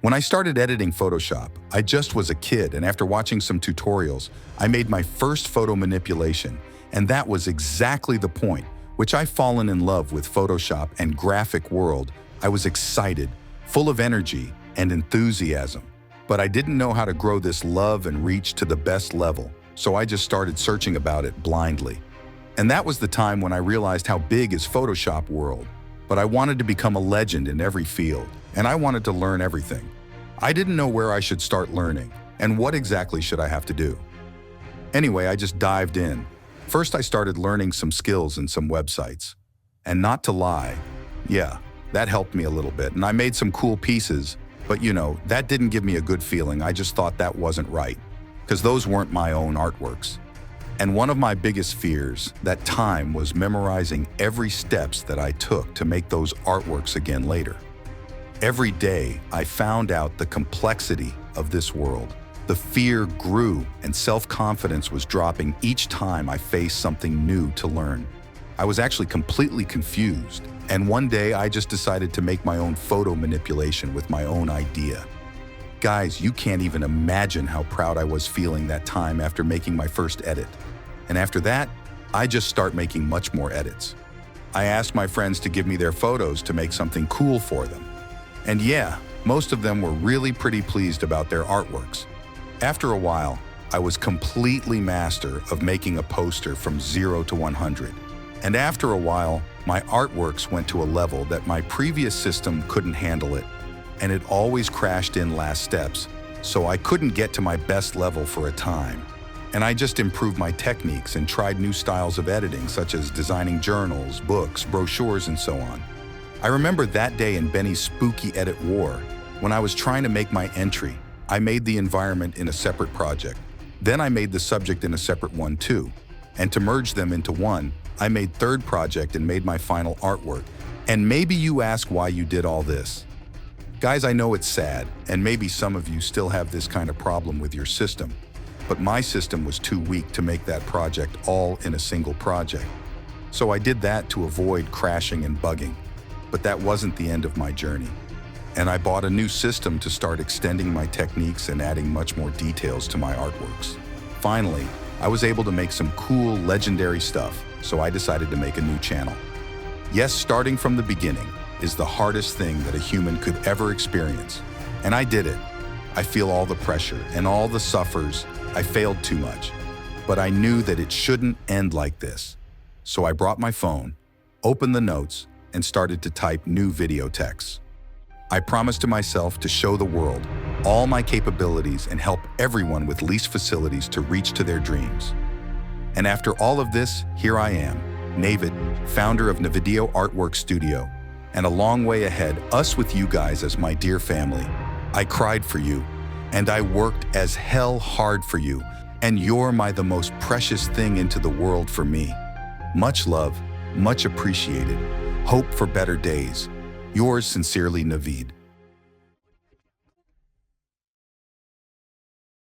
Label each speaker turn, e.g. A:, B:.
A: When I started editing Photoshop, I just was a kid, and after watching some tutorials, I made my first photo manipulation, and that was exactly the point, which I've fallen in love with Photoshop and graphic world. I was excited, full of energy and enthusiasm. But I didn't know how to grow this love and reach to the best level, so I just started searching about it blindly. And that was the time when I realized how big is Photoshop world. But I wanted to become a legend in every field, and I wanted to learn everything. I didn't know where I should start learning, and what exactly should I have to do. Anyway, I just dived in. First, I started learning some skills and some websites. And not to lie, yeah, that helped me a little bit, and I made some cool pieces, but that didn't give me a good feeling. I just thought that wasn't right, because those weren't my own artworks. And one of my biggest fears that time was memorizing every steps that I took to make those artworks again later. Every day, I found out the complexity of this world. The fear grew and self-confidence was dropping each time I faced something new to learn. I was actually completely confused, and one day I just decided to make my own photo manipulation with my own idea. Guys, you can't even imagine how proud I was feeling that time after making my first edit. And after that, I just start making much more edits. I asked my friends to give me their photos to make something cool for them. And yeah, most of them were really pretty pleased about their artworks. After a while, I was completely master of making a poster from 0 to 100. And after a while, my artworks went to a level that my previous system couldn't handle it, and it always crashed in last steps, so I couldn't get to my best level for a time. And I just improved my techniques and tried new styles of editing, such as designing journals, books, brochures, and so on. I remember that day in Benny's Spooky Edit War, when I was trying to make my entry. I made the environment in a separate project. Then I made the subject in a separate one too. And to merge them into one, I made third project and made my final artwork. And maybe you ask why you did all this. Guys, I know it's sad, and maybe some of you still have this kind of problem with your system. But my system was too weak to make that project all in a single project. So I did that to avoid crashing and bugging. But that wasn't the end of my journey. And I bought a new system to start extending my techniques and adding much more details to my artworks. Finally, I was able to make some cool, legendary stuff, so I decided to make a new channel. Yes, starting from the beginning is the hardest thing that a human could ever experience. And I did it. I feel all the pressure and all the suffers. I failed too much. But I knew that it shouldn't end like this. So I brought my phone, opened the notes, and started to type new video texts. I promised to myself to show the world all my capabilities and help everyone with least facilities to reach to their dreams. And after all of this, here I am, Navid, founder of Navideo Artwork Studio, and a long way ahead, us with you guys as my dear family. I cried for you, and I worked as hell hard for you, and you're the most precious thing into the world for me. Much love, much appreciated. Hope for better days. Yours sincerely, Navid.